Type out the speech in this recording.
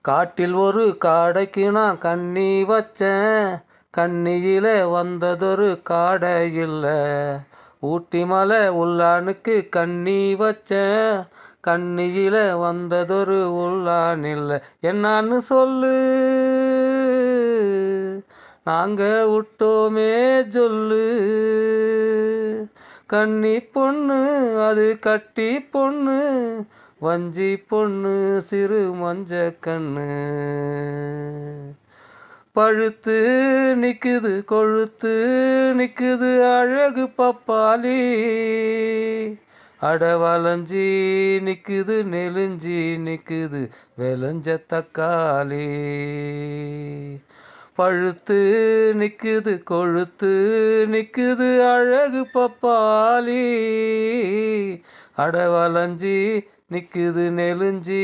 காட்டில் ஒரு காடைக்கு நான் கண்ணி வச்சேன், கண்ணியில வந்ததொரு காடை இல்லை. ஊட்டி மலை உள்ளானுக்கு கண்ணி வச்சேன், கண்ணியில வந்ததொரு உள்ளான் இல்லை. என்னான்னு சொல்லு, நாங்க விட்டோமே சொல்லு. கன்னி பொண்ணு அது கட்டி பொண்ணு, வஞ்சி பொண்ணு சிறு மஞ்ச கண்ணு. பழுத்து நிக்குது கொழுத்து நிக்குது அழகு பப்பாளி, அடவளைஞ்சி நிக்குது நெலிஞ்சி நிக்குது வெளஞ்ச தக்காளி. பழுத்து நிக்குது கொழுத்து நிக்குது அழகு பப்பாளி, அடவளைஞ்சி நிக்குது நெலிஞ்சி